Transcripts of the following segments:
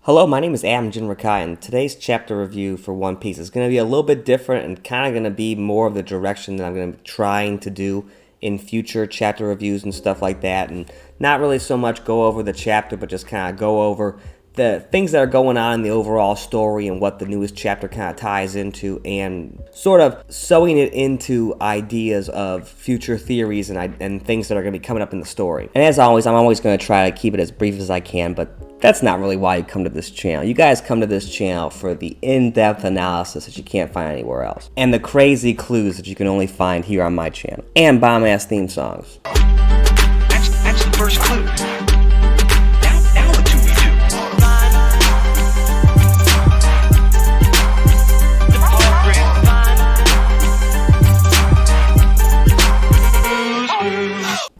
Hello, my name is Adam Jinrakai, and today's chapter review for One Piece is going to be a little bit different and kind of going to be more of the direction that I'm going to be trying to do in future chapter reviews and stuff like that, and not really so much go over the chapter, but just kind of go over the things that are going on in the overall story and what the newest chapter kind of ties into, and sort of sewing it into ideas of future theories and things that are going to be coming up in the story. And as always, I'm always going to try to keep it as brief as I can, but that's not really why you come to this channel. You guys come to this channel for the in-depth analysis that you can't find anywhere else, and the crazy clues that you can only find here on my channel, and bomb-ass theme songs. That's the first clue. Now what do we do?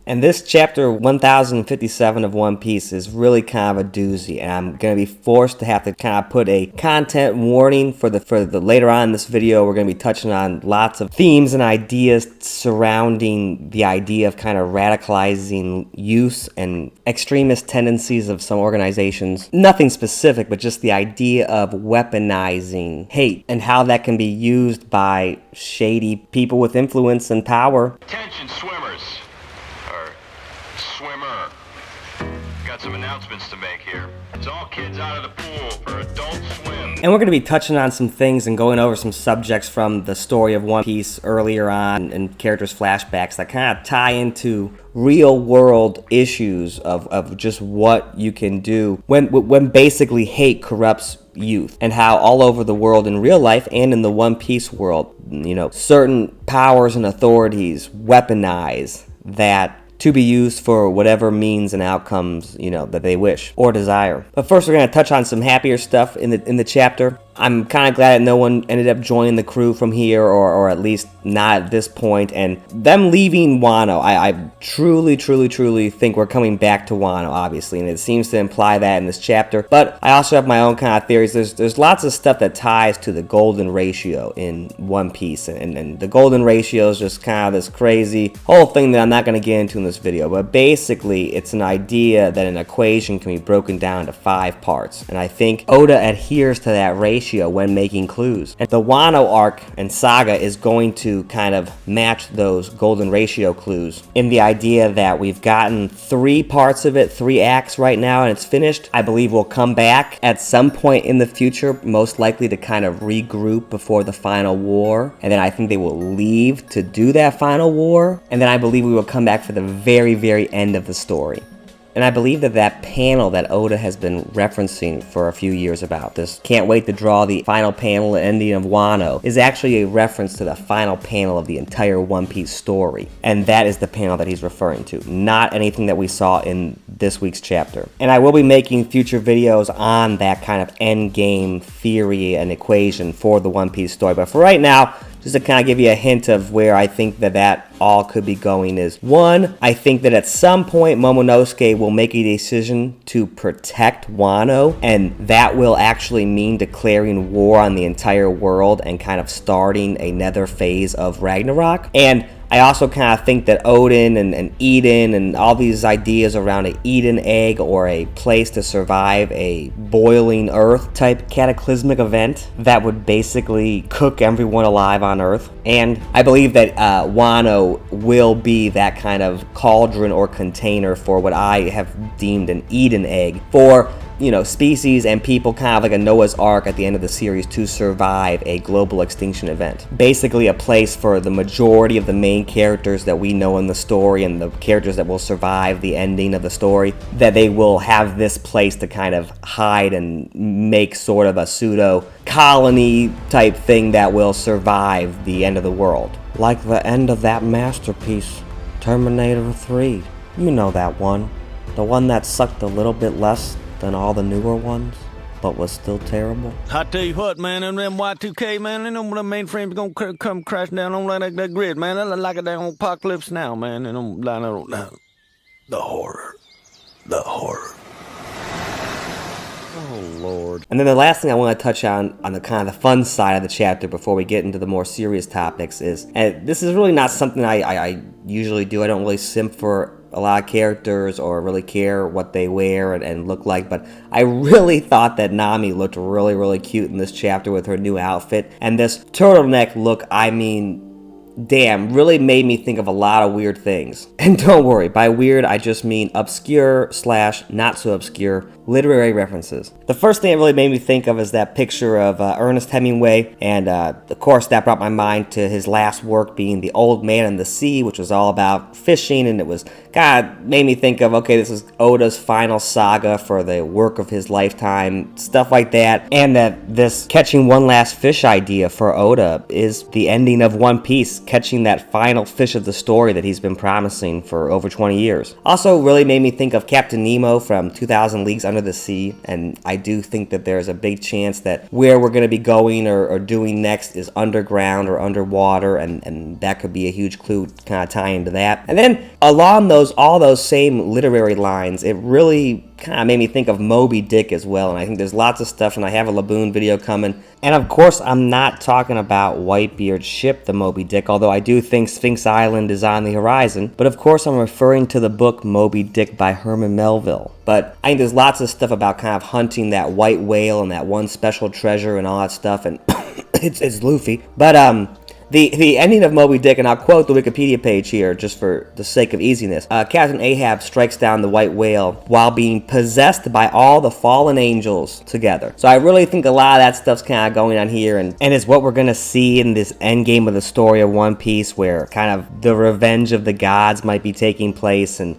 And this chapter 1057 of One Piece is really kind of a doozy, and I'm going to be forced to have to kind of put a content warning for the later on in this video. We're going to be touching on lots of themes and ideas surrounding the idea of kind of radicalizing use and extremist tendencies of some organizations. Nothing specific, but just the idea of weaponizing hate and how that can be used by shady people with influence and power. Attention swimmers. Swimmer. Got some announcements to make here. It's all kids out of the pool for adult swim. And we're going to be touching on some things and going over some subjects from the story of One Piece earlier on and characters' flashbacks that kind of tie into real world issues of just what you can do when basically hate corrupts youth, and how all over the world in real life and in the One Piece world, certain powers and authorities weaponize that to be used for whatever means and outcomes, that they wish or desire. But first, we're going to touch on some happier stuff in the chapter. I'm kind of glad that no one ended up joining the crew from here, or at least not at this point. And them leaving Wano, I truly think we're coming back to Wano, obviously, and it seems to imply that in this chapter. But I also have my own kind of theories. There's lots of stuff that ties to the golden ratio in One Piece, and the golden ratio is just kind of this crazy whole thing that I'm not going to get into in this video. But basically, it's an idea that an equation can be broken down to 5 parts, and I think Oda adheres to that ratio when making clues. And the Wano arc and saga is going to kind of match those golden ratio clues in the idea that we've gotten 3 parts of it, 3 acts right now, and it's finished. I believe we'll come back at some point in the future, most likely to kind of regroup before the final war, and then I think they will leave to do that final war, and then I believe we will come back for the very end of the story. And I believe that panel that Oda has been referencing for a few years about this, can't wait to draw the final panel ending of Wano, is actually a reference to the final panel of the entire One Piece story. And that is the panel that he's referring to, not anything that we saw in this week's chapter. And I will be making future videos on that kind of endgame theory and equation for the One Piece story. But for right now, just to kind of give you a hint of where I think that all could be going is, 1, I think that at some point Momonosuke will make a decision to protect Wano, and that will actually mean declaring war on the entire world and kind of starting another phase of Ragnarok. And I also kind of think that Odin and Eden and all these ideas around an Eden egg or a place to survive a boiling earth type cataclysmic event that would basically cook everyone alive on Earth. And I believe that Wano will be that kind of cauldron or container for what I have deemed an Eden egg for species and people, kind of like a Noah's Ark at the end of the series, to survive a global extinction event. Basically a place for the majority of the main characters that we know in the story and the characters that will survive the ending of the story, that they will have this place to kind of hide and make sort of a pseudo colony type thing that will survive the end of the world. Like the end of that masterpiece, Terminator 3. You know that one. The one that sucked a little bit less than all the newer ones, but was still terrible. I tell you what, man, them Y2K, man, them mainframes gonna come crashing down on that grid, man. That look like a damn apocalypse now, man. And I'm lying down. The horror. Oh, Lord. And then the last thing I want to touch on the kind of the fun side of the chapter before we get into the more serious topics is, and this is really not something I usually do. I don't really simp for a lot of characters or really care what they wear and look like, but I really thought that Nami looked really, really cute in this chapter with her new outfit. And this turtleneck look, I mean, damn, really made me think of a lot of weird things. And don't worry, by weird, I just mean obscure / not so obscure literary references. The first thing it really made me think of is that picture of Ernest Hemingway, and of course that brought my mind to his last work being The Old Man and the Sea, which was all about fishing, and it was kind of made me think of, okay, this is Oda's final saga for the work of his lifetime, stuff like that, and that this catching one last fish idea for Oda is the ending of One Piece, catching that final fish of the story that he's been promising for over 20 years. Also really made me think of Captain Nemo from 2000 Leagues Under the Sea, and I do think that there's a big chance that where we're going to be going or doing next is underground or underwater, and that could be a huge clue kind of tying to that. And then along all those same literary lines, it really kind of made me think of Moby Dick as well, and I think there's lots of stuff, and I have a Laboon video coming. And of course, I'm not talking about Whitebeard's ship, the Moby Dick, although I do think Sphinx Island is on the horizon. But of course, I'm referring to the book Moby Dick by Herman Melville. But I think there's lots of stuff about kind of hunting that white whale and that one special treasure and all that stuff, and it's Luffy. But the ending of Moby Dick, and I'll quote the Wikipedia page here just for the sake of easiness. Captain Ahab strikes down the white whale while being possessed by all the fallen angels together. So I really think a lot of that stuff's kind of going on here, and it's what we're going to see in this endgame of the story of One Piece, where kind of the revenge of the gods might be taking place, and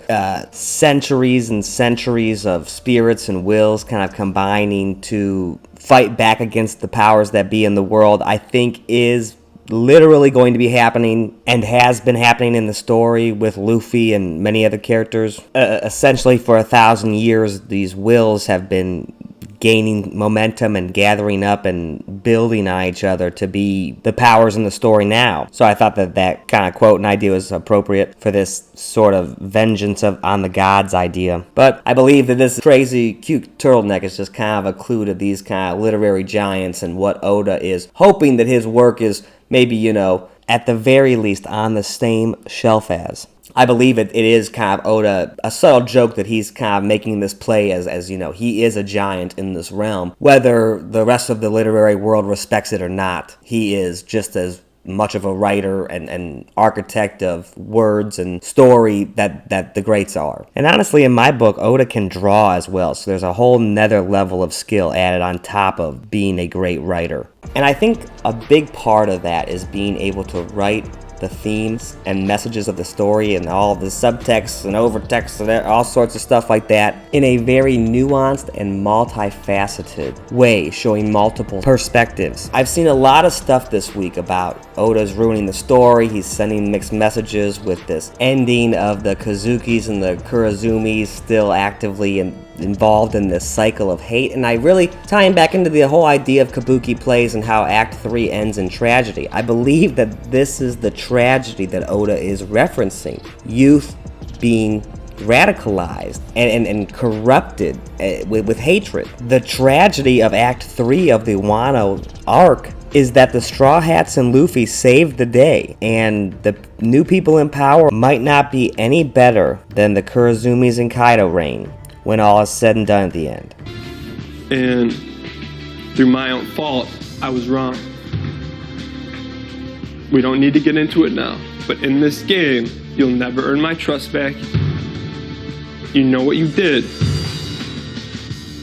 centuries and centuries of spirits and wills kind of combining to fight back against the powers that be in the world, I think is literally going to be happening and has been happening in the story with Luffy and many other characters. Essentially for 1,000 years, these wills have been gaining momentum and gathering up and building on each other to be the powers in the story now. So I thought that kind of quote and idea was appropriate for this sort of vengeance on the gods idea. But I believe that this crazy cute turtleneck is just kind of a clue to these kind of literary giants and what Oda is hoping that his work is maybe, at the very least on the same shelf as. I believe it is kind of Oda, a subtle joke that he's kind of making this play as he is a giant in this realm. Whether the rest of the literary world respects it or not, he is just as much of a writer and architect of words and story that the greats are. And honestly, in my book, Oda can draw as well, so there's a whole nether level of skill added on top of being a great writer. And I think a big part of that is being able to write the themes and messages of the story and all the subtext and overtext and all sorts of stuff like that in a very nuanced and multifaceted way, showing multiple perspectives. I've seen a lot of stuff this week about Oda's ruining the story. He's sending mixed messages with this ending of the Kazukis and the Kurazumis still actively involved in this cycle of hate, and I really tying back into the whole idea of Kabuki plays and how Act 3 ends in tragedy. I believe that this is the tragedy that Oda is referencing. Youth being radicalized and corrupted with hatred. The tragedy of Act 3 of the Wano arc is that the Straw Hats and Luffy saved the day, and the new people in power might not be any better than the Kurazumis and Kaido reign when all is said and done at the end. And through my own fault, I was wrong. We don't need to get into it now, but in this game, you'll never earn my trust back. You know what you did,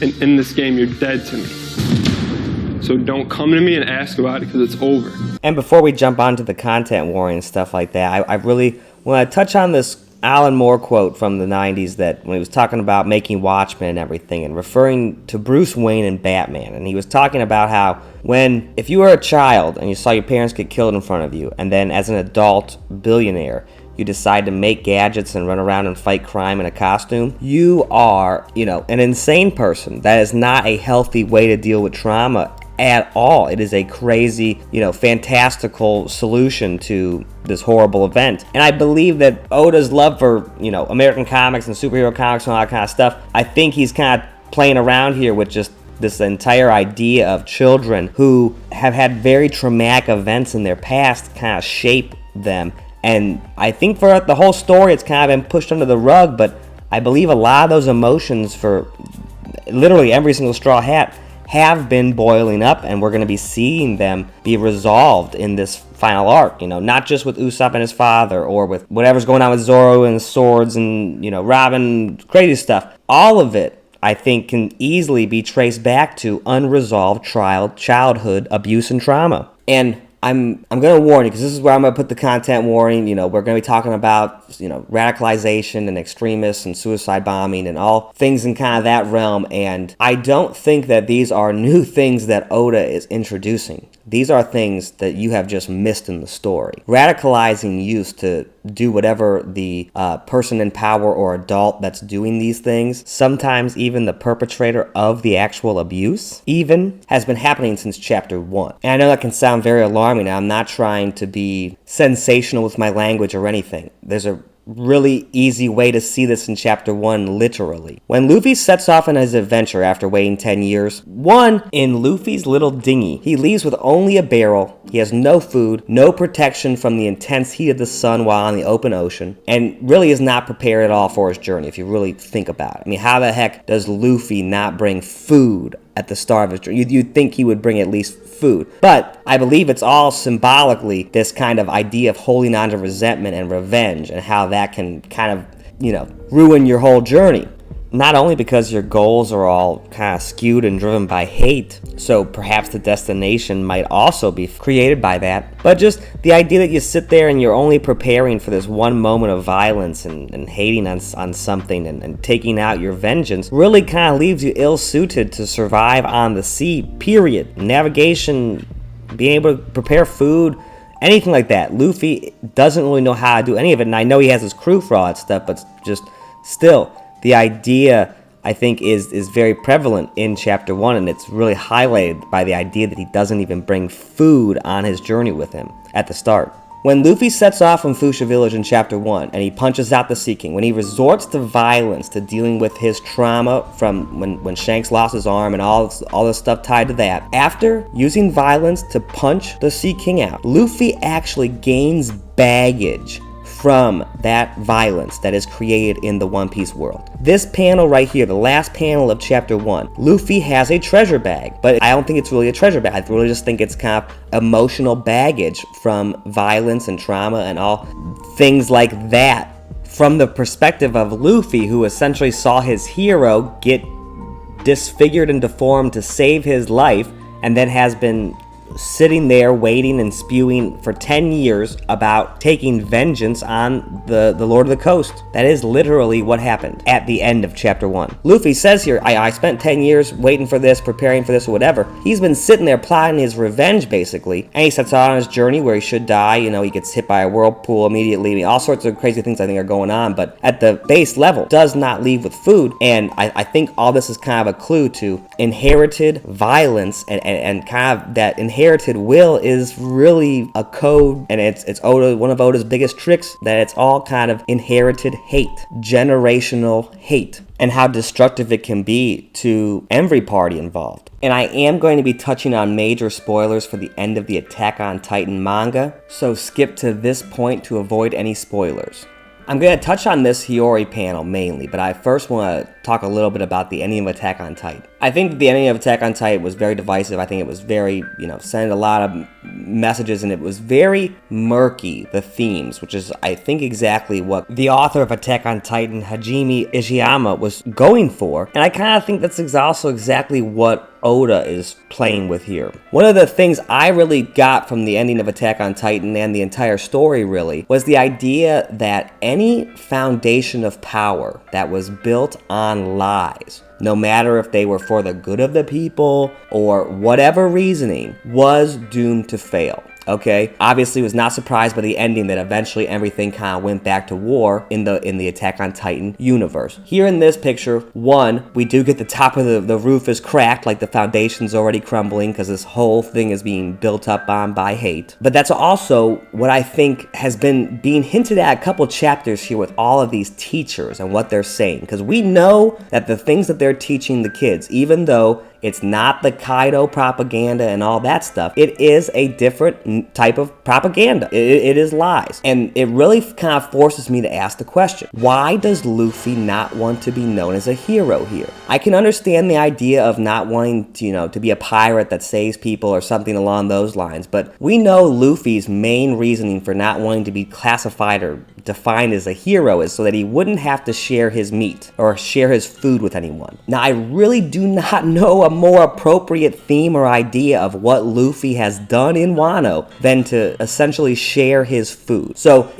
and in this game, you're dead to me. So don't come to me and ask about it, because it's over. And before we jump onto the content war and stuff like that, I really want to touch on this Alan Moore quote from the 90s that when he was talking about making Watchmen and everything and referring to Bruce Wayne and Batman, and he was talking about how if you were a child and you saw your parents get killed in front of you, and then as an adult billionaire you decide to make gadgets and run around and fight crime in a costume, you are, an insane person. That is not a healthy way to deal with trauma at all. It is a crazy, fantastical solution to this horrible event. And I believe that Oda's love for, American comics and superhero comics and all that kind of stuff, I think he's kind of playing around here with just this entire idea of children who have had very traumatic events in their past kind of shape them And I think for the whole story, it's kind of been pushed under the rug, but I believe a lot of those emotions for literally every single Straw Hat have been boiling up, and we're going to be seeing them be resolved in this final arc, not just with Usopp and his father, or with whatever's going on with Zoro and swords and, Robin, crazy stuff. All of it, I think, can easily be traced back to unresolved childhood abuse and trauma. And I'm going to warn you, because this is where I'm going to put the content warning. We're going to be talking about, radicalization and extremists and suicide bombing and all things in kind of that realm. And I don't think that these are new things that Oda is introducing. These are things that you have just missed in the story. Radicalizing youth to do whatever the person in power or adult that's doing these things, sometimes even the perpetrator of the actual abuse, even has been happening since chapter 1. And I know that can sound very alarming. I'm not trying to be sensational with my language or anything. There's a really easy way to see this in chapter 1 literally. When Luffy sets off on his adventure after waiting 10 years, in Luffy's little dinghy, he leaves with only a barrel. He has no food, no protection from the intense heat of the sun while on the open ocean, and really is not prepared at all for his journey if you really think about it. I mean, how the heck does Luffy not bring food at the start of his journey? You'd think he would bring at least food. But I believe it's all symbolically this kind of idea of holding on to resentment and revenge, and how that can kind of, ruin your whole journey. Not only because your goals are all kind of skewed and driven by hate, so perhaps the destination might also be created by that, but just the idea that you sit there and you're only preparing for this one moment of violence and hating on something and taking out your vengeance really kind of leaves you ill-suited to survive on the sea, period. Navigation, being able to prepare food, anything like that. Luffy doesn't really know how to do any of it, and I know he has his crew for all that stuff, but just still, the idea, I think, is very prevalent in chapter 1, and it's really highlighted by the idea that he doesn't even bring food on his journey with him at the start. When Luffy sets off from Fuchsia Village in chapter 1, and he punches out the Sea King, when he resorts to violence to dealing with his trauma from when Shanks lost his arm and all the stuff tied to that, after using violence to punch the Sea King out, Luffy actually gains baggage from that violence that is created in the One Piece world. This panel right here, the last panel of chapter 1, Luffy has a treasure bag, but I don't think it's really a treasure bag. I really just think it's kind of emotional baggage from violence and trauma and all things like that. From the perspective of Luffy, who essentially saw his hero get disfigured and deformed to save his life, and then has been sitting there waiting and spewing for 10 years about taking vengeance on the Lord of the Coast. That is literally what happened at the end of chapter 1. Luffy says here, I spent 10 years waiting for this, preparing for this, or whatever. He's been sitting there plotting his revenge, basically, and he sets out on his journey where he should die. He gets hit by a whirlpool immediately. I mean, all sorts of crazy things I think are going on, but at the base level, does not leave with food, and I think all this is kind of a clue to inherited violence and kind of that inherited will is really a code, and it's Oda, one of Oda's biggest tricks, that it's all kind of inherited hate, generational hate, and how destructive it can be to every party involved. And I am going to be touching on major spoilers for the end of the Attack on Titan manga, so skip to this point to avoid any spoilers. I'm going to touch on this Hiyori panel mainly, but I first want to talk a little bit about the ending of Attack on Titan. I think that the ending of Attack on Titan was very divisive. I think it was very, sent a lot of messages, and it was very murky, the themes, which is, I think, exactly what the author of Attack on Titan, Hajime Ishiyama, was going for. And I kind of think that's also exactly what Oda is playing with here. One of the things I really got from the ending of Attack on Titan and the entire story, really, was the idea that any foundation of power that was built on lies, no matter if they were for the good of the people or whatever reasoning, was doomed to fail. Okay, obviously was not surprised by the ending that eventually everything kind of went back to war in the Attack on Titan universe. Here in this picture, one, we do get the top of the roof is cracked, like the foundation's already crumbling because this whole thing is being built up on by hate. But that's also what I think has been being hinted at a couple chapters here with all of these teachers and what they're saying, because we know that the things that they're teaching the kids, even though It's not the Kaido propaganda and all that stuff. It is a different type of propaganda. It is lies. And it really kind of forces me to ask the question, why does Luffy not want to be known as a hero here? I can understand the idea of not wanting to, to be a pirate that saves people or something along those lines, but we know Luffy's main reasoning for not wanting to be classified or defined as a hero is so that he wouldn't have to share his meat or share his food with anyone. Now, I really do not know a more appropriate theme or idea of what Luffy has done in Wano than to essentially share his food. So,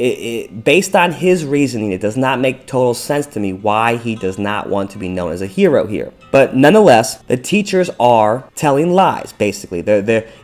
based on his reasoning, it does not make total sense to me why he does not want to be known as a hero here. But nonetheless, the teachers are telling lies, basically.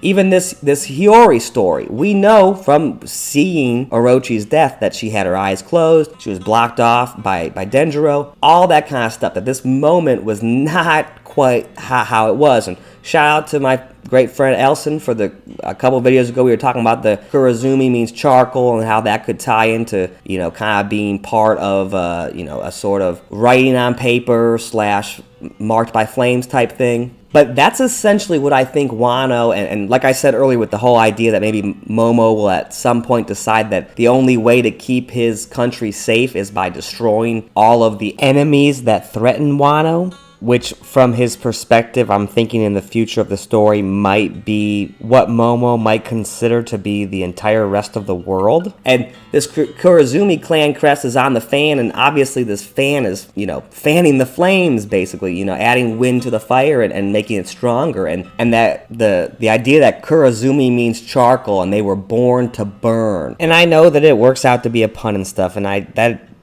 Even this Hiyori story, we know from seeing Orochi's death that she had her eyes closed, she was blocked off by Denjiro, all that kind of stuff, that this moment was not quite how it was. And shout out to my great friend Elson for a couple videos ago we were talking about the Kurozumi means charcoal and how that could tie into, kind of being part of, a sort of writing on paper / marked by flames type thing. But that's essentially what I think Wano, and like I said earlier with the whole idea that maybe Momo will at some point decide that the only way to keep his country safe is by destroying all of the enemies that threaten Wano, which from his perspective, I'm thinking in the future of the story might be what Momo might consider to be the entire rest of the world. And this Kurozumi clan crest is on the fan, and obviously this fan is, fanning the flames, basically, adding wind to the fire and making it stronger. And that the idea that Kurozumi means charcoal and they were born to burn. And I know that it works out to be a pun and stuff, and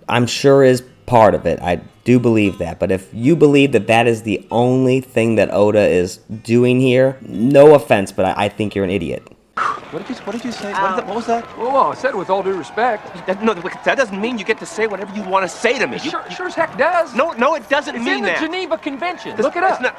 I'm sure is part of it. I do believe that. But if you believe that is the only thing that Oda is doing here, no offense, but I think you're an idiot. What did you say? What was that? Well, I said it with all due respect. No, that doesn't mean you get to say whatever you want to say to me. Sure as heck does. No, it doesn't mean that. It's in the Geneva Convention. Look it up.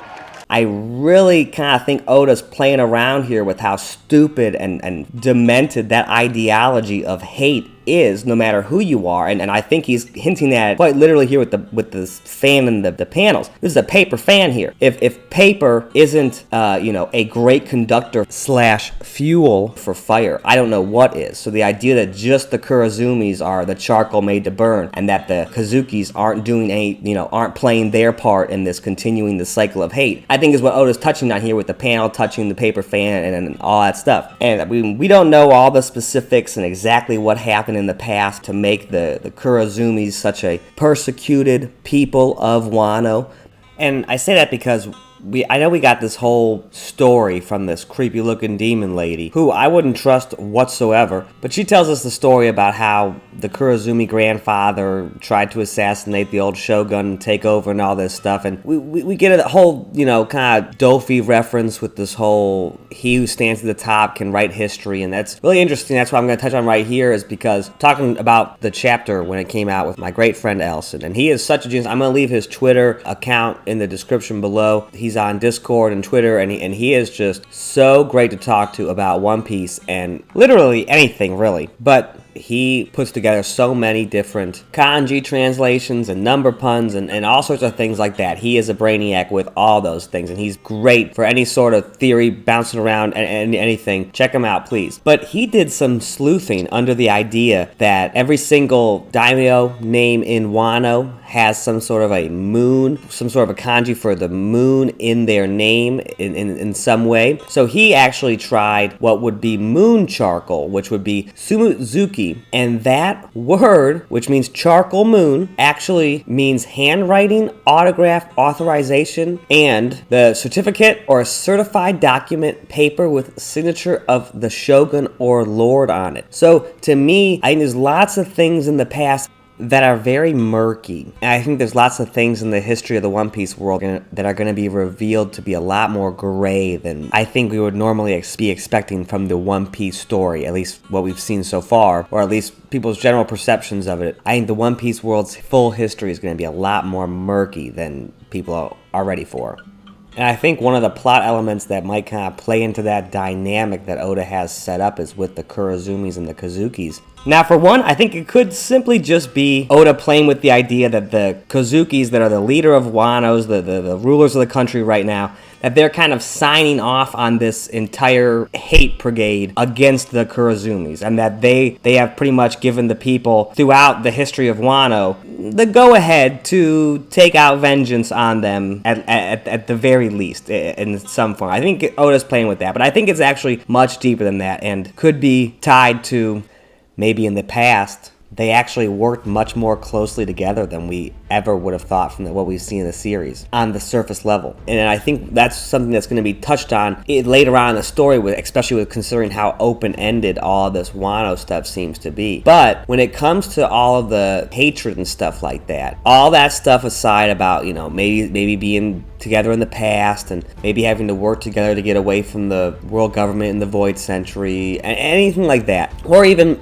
I really kind of think Oda's playing around here with how stupid and demented that ideology of hate is, no matter who you are, and I think he's hinting at it quite literally here with this fan and the panels. This is a paper fan here. If paper isn't a great conductor / fuel for fire, I don't know what is. So the idea that just the Kurozumis are the charcoal made to burn, and that the Kazukis aren't doing aren't playing their part in this continuing the cycle of hate, I think is what Oda's touching on here with the panel touching the paper fan and all that stuff. And we don't know all the specifics and exactly what happened in the past to make the Kurozumis such a persecuted people of Wano. And I say that because I know we got this whole story from this creepy looking demon lady who I wouldn't trust whatsoever, but she tells us the story about how the Kurozumi grandfather tried to assassinate the old shogun and take over and all this stuff, and we get a whole kind of Dofi reference with this whole he who stands at the top can write history, and that's really interesting. That's what I'm going to touch on right here, is because talking about the chapter when it came out with my great friend Elson, and he is such a genius. I'm going to leave his Twitter account in the description below. He's on Discord and Twitter, and he is just so great to talk to about One Piece and literally anything really. But he puts together so many different kanji translations and number puns and all sorts of things like that. He is a brainiac with all those things, and he's great for any sort of theory bouncing around and anything. Check him out, please. But he did some sleuthing under the idea that every single daimyo name in Wano has some sort of a moon, some sort of a kanji for the moon in their name in some way. So he actually tried what would be moon charcoal, which would be Sumuzuki. And that word, which means charcoal moon, actually means handwriting, autograph, authorization, and the certificate or a certified document paper with signature of the shogun or lord on it. So to me, I think there's lots of things in the past that are very murky. And I think there's lots of things in the history of the One Piece world that are going to be revealed to be a lot more gray than I think we would normally be expecting from the One Piece story, at least what we've seen so far, or at least people's general perceptions of it. I think the One Piece world's full history is going to be a lot more murky than people are ready for. And I think one of the plot elements that might kind of play into that dynamic that Oda has set up is with the Kurozumis and the Kazukis. Now, for one, I think it could simply just be Oda playing with the idea that the Kazukis that are the leader of Wano's, the rulers of the country right now, that they're kind of signing off on this entire hate brigade against the Kurazumis, and that they have pretty much given the people throughout the history of Wano the go-ahead to take out vengeance on them at the very least in some form. I think Oda's playing with that, but I think it's actually much deeper than that and could be tied to maybe in the past they actually worked much more closely together than we ever would have thought from what we've seen in the series on the surface level. And I think that's something that's going to be touched on later on in the story, especially with considering how open-ended all of this Wano stuff seems to be. But when it comes to all of the hatred and stuff like that, all that stuff aside about, maybe being together in the past and maybe having to work together to get away from the world government in the Void Century, and anything like that, or even,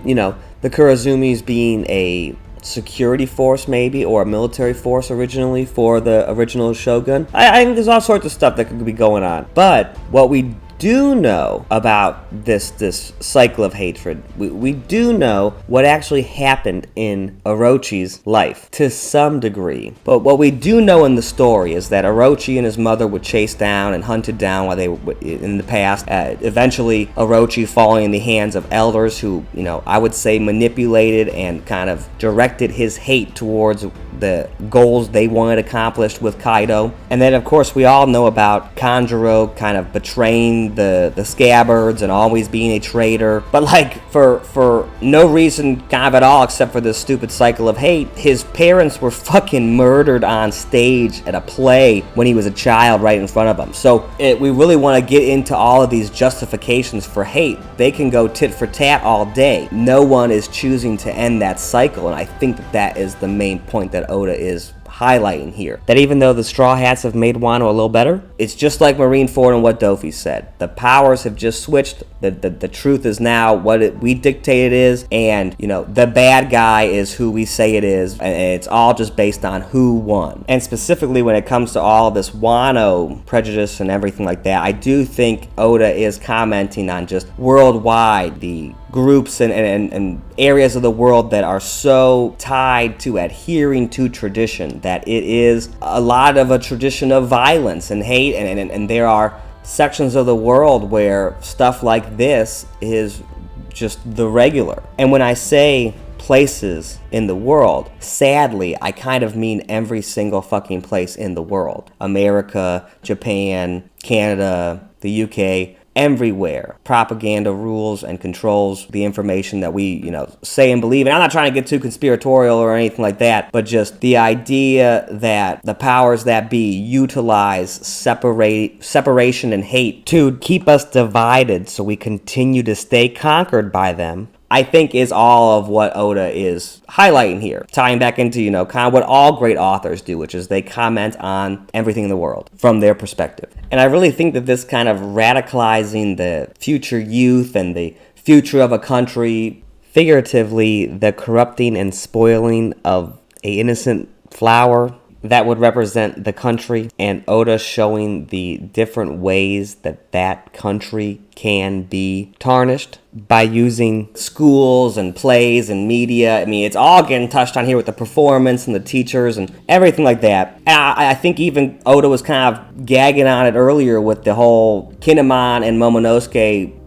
the Kurazumis being a security force maybe, or a military force originally for the original Shogun. I think there's all sorts of stuff that could be going on. But what we do know about this cycle of hatred, we do know what actually happened in Orochi's life to some degree. But what we do know in the story is that Orochi and his mother were chased down and hunted down while they were in the past. Eventually, Orochi falling in the hands of elders who, I would say manipulated and kind of directed his hate towards the goals they wanted accomplished with Kaido. And then, of course, we all know about Kanjuro kind of betraying the scabbards and always being a traitor. But, for no reason kind of at all except for this stupid cycle of hate, his parents were fucking murdered on stage at a play when he was a child right in front of him. So, we really want to get into all of these justifications for hate. They can go tit for tat all day. No one is choosing to end that cycle, and I think that is the main point that Oda is highlighting here. That even though the Straw Hats have made Wano a little better, it's just like Marineford and what Dofi said. The powers have just switched. The truth is now what we dictate it is, and the bad guy is who we say it is, and it's all just based on who won. And specifically when it comes to all of this Wano prejudice and everything like that, I do think Oda is commenting on just worldwide the groups and areas of the world that are so tied to adhering to tradition that it is a lot of a tradition of violence and hate, and there are sections of the world where stuff like this is just the regular. And when I say places in the world, sadly, I kind of mean every single fucking place in the world. America, Japan, Canada, the UK, everywhere. Propaganda rules and controls the information that we, say and believe. And I'm not trying to get too conspiratorial or anything like that, but just the idea that the powers that be utilize separation and hate to keep us divided so we continue to stay conquered by them, I think is all of what Oda is highlighting here, tying back into, kind of what all great authors do, which is they comment on everything in the world from their perspective. And I really think that this kind of radicalizing the future youth and the future of a country, figuratively, the corrupting and spoiling of an innocent flower that would represent the country, and Oda showing the different ways that country can be tarnished by using schools and plays and media. I mean, it's all getting touched on here with the performance and the teachers and everything like that. And I think even Oda was kind of gagging on it earlier with the whole Kinemon and Momonosuke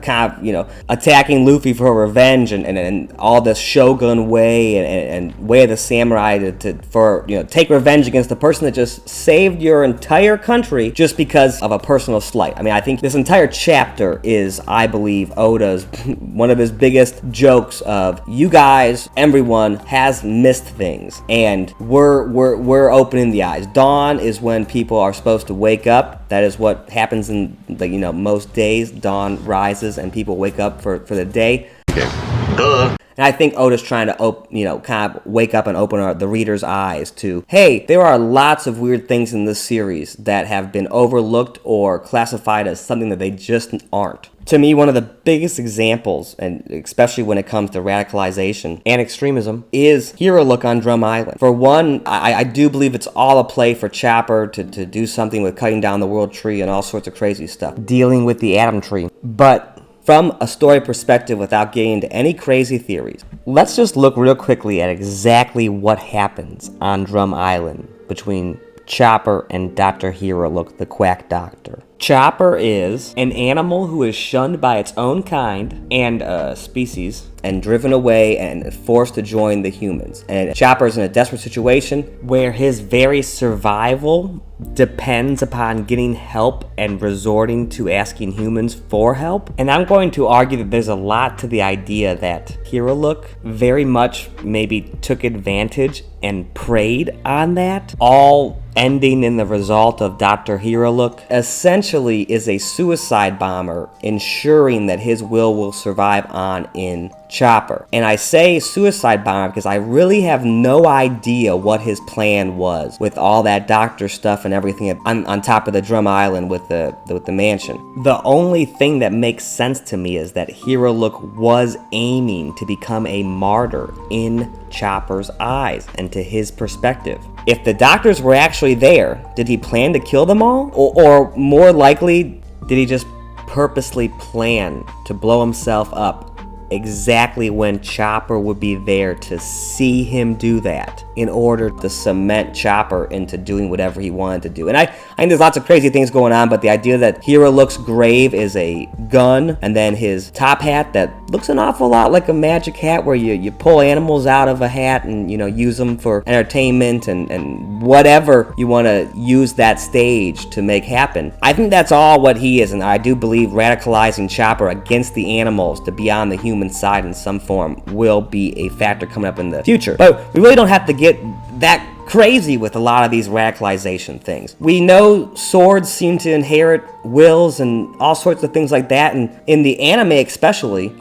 kind of, attacking Luffy for revenge and all this Shogun way and way of the samurai to take revenge against the person that just saved your entire country just because of a personal slight. I mean, I think this entire chapter is, I believe, Oda's one of his biggest jokes of, you guys, everyone has missed things, and we're opening the eyes. Dawn is when people are supposed to wake up. That is what happens in most days. Dawn rises and people wake up for the day. Duh. And I think Oda's trying to, kind of wake up and open the reader's eyes to, hey, there are lots of weird things in this series that have been overlooked or classified as something that they just aren't. To me, one of the biggest examples, and especially when it comes to radicalization and extremism, is Hero Look on Drum Island. For one, I do believe it's all a play for Chopper to do something with cutting down the world tree and all sorts of crazy stuff, dealing with the atom tree. But from a story perspective, without getting into any crazy theories, let's just look real quickly at exactly what happens on Drum Island between Chopper and Dr. Hiyori, the quack doctor. Chopper is an animal who is shunned by its own kind and species and driven away and forced to join the humans. And Chopper is in a desperate situation where his very survival depends upon getting help and resorting to asking humans for help. And I'm going to argue that there's a lot to the idea that Hiyori very much maybe took advantage and preyed on that, all ending in the result of Dr. Hiyori essentially is a suicide bomber, ensuring that his will survive on in Chopper. And I say suicide bomber because I really have no idea what his plan was with all that doctor stuff and everything on top of the Drum Island with the mansion. The only thing that makes sense to me is that Hiyori was aiming to become a martyr in Chopper's eyes and to his perspective. If the doctors were actually there, did he plan to kill them all? Or more likely, did he just purposely plan to blow himself up exactly when Chopper would be there to see him do that in order to cement Chopper into doing whatever he wanted to do? And I think there's lots of crazy things going on, but the idea that Hiyori's grave is a gun, and then his top hat that looks an awful lot like a magic hat where you pull animals out of a hat and, you know, use them for entertainment and whatever you want to use that stage to make happen. I think that's all what he is, and I do believe radicalizing Chopper against the animals to be on the human side in some form will be a factor coming up in the future. But we really don't have to get that crazy with a lot of these radicalization things. We know swords seem to inherit wills and all sorts of things like that, and in the anime especially,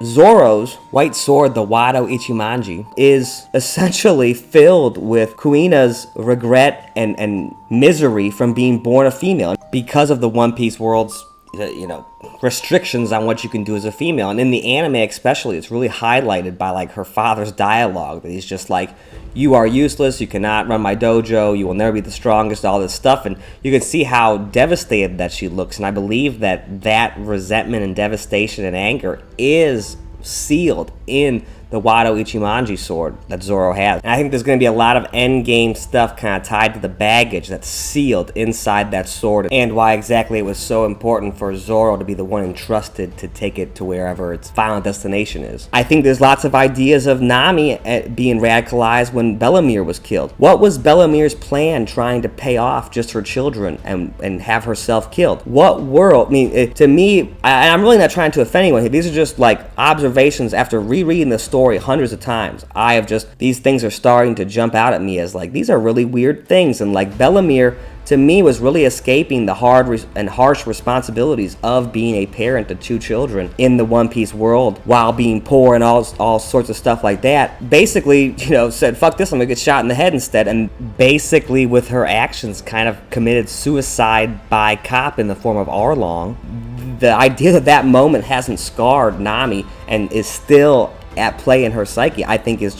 Zoro's white sword, the Wado Ichimonji, is essentially filled with Kuina's regret and misery from being born a female because of the One Piece world's restrictions on what you can do as a female. And in the anime especially, it's really highlighted by like her father's dialogue, that he's just like, you are useless, you cannot run my dojo, you will never be the strongest, all this stuff. And you can see how devastated that she looks, and I believe that resentment and devastation and anger is sealed in the Wado Ichimonji sword that Zoro has. And I think there's going to be a lot of endgame stuff kind of tied to the baggage that's sealed inside that sword, and why exactly it was so important for Zoro to be the one entrusted to take it to wherever its final destination is. I think there's lots of ideas of Nami being radicalized when Bellamere was killed. What was Bellamere's plan, trying to pay off just her children and have herself killed? What world? I mean, to me, I'm really not trying to offend anyone here. These are just like observations after rereading the story hundreds of times. These things are starting to jump out at me as like, these are really weird things. And like, Bellamere to me was really escaping the hard and harsh responsibilities of being a parent to two children in the One Piece world while being poor and all sorts of stuff like that. Basically, said, fuck this, I'm gonna get shot in the head instead, and basically with her actions kind of committed suicide by cop in the form of Arlong. The idea that moment hasn't scarred Nami and is still at play in her psyche, I think is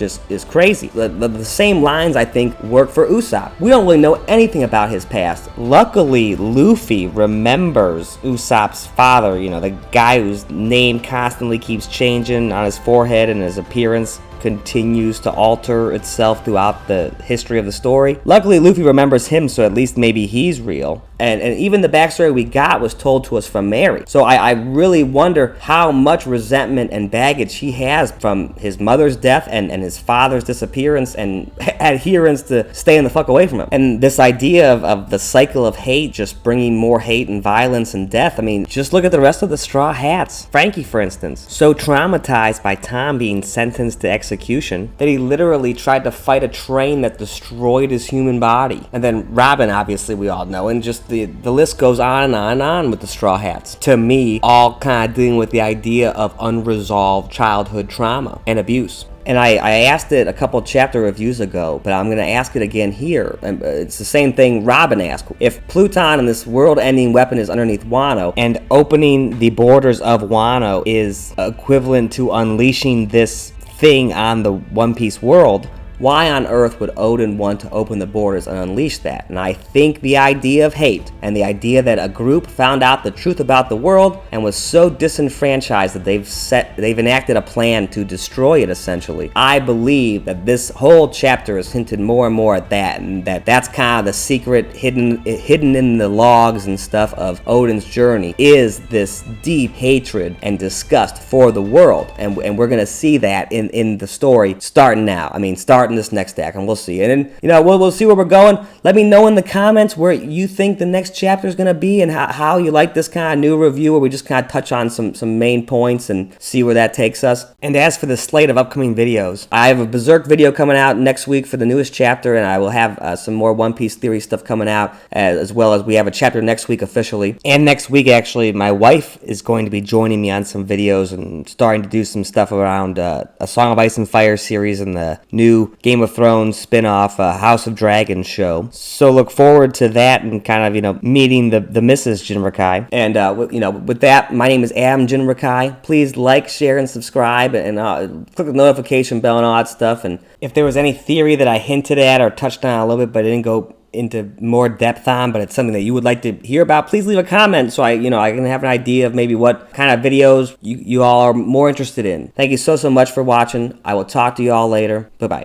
crazy. The same lines, I think, work for Usopp. We don't really know anything about his past. Luckily, Luffy remembers Usopp's father, the guy whose name constantly keeps changing on his forehead and his appearance continues to alter itself throughout the history of the story. Luckily, Luffy remembers him, so at least maybe he's real. And even the backstory we got was told to us from Mary. So I really wonder how much resentment and baggage he has from his mother's death and his father's disappearance and adherence to staying the fuck away from him. And this idea of the cycle of hate just bringing more hate and violence and death. I mean, just look at the rest of the Straw Hats. Frankie, for instance, so traumatized by Tom being sentenced to execution that he literally tried to fight a train that destroyed his human body. And then Robin, obviously, we all know, and just the list goes on and on and on with the Straw Hats. To me, all kind of dealing with the idea of unresolved childhood trauma and abuse. And I asked it a couple chapter reviews ago, but I'm going to ask it again here. It's the same thing Robin asked. If Pluton and this world-ending weapon is underneath Wano, and opening the borders of Wano is equivalent to unleashing this thing on the One Piece world, Why on earth would Odin want to open the borders and unleash that? And I think the idea of hate and the idea that a group found out the truth about the world and was so disenfranchised that they've enacted a plan to destroy it, essentially. I believe that this whole chapter has hinted more and more at that, and that's kind of the secret hidden in the logs and stuff of Odin's journey, is this deep hatred and disgust for the world. And we're going to see that in the story starting now. I mean, starting this next act, and we'll see. And then, we'll see where we're going. Let me know in the comments where you think the next chapter is going to be and how you like this kind of new review where we just kind of touch on some main points and see where that takes us. And as for the slate of upcoming videos, I have a Berserk video coming out next week for the newest chapter, and I will have some more One Piece theory stuff coming out, as well as we have a chapter next week officially. And next week, actually, my wife is going to be joining me on some videos and starting to do some stuff around a Song of Ice and Fire series and the new Game of Thrones spin-off House of Dragons show. So look forward to that and kind of, meeting the Mrs. Jinrakai. And, with that, my name is Adam Jinrakai. Please like, share, and subscribe, and click the notification bell and all that stuff. And if there was any theory that I hinted at or touched on a little bit but I didn't go into more depth on, but it's something that you would like to hear about, please leave a comment so I can have an idea of maybe what kind of videos you all are more interested in. Thank you so much for watching. I will talk to you all later. Bye-bye.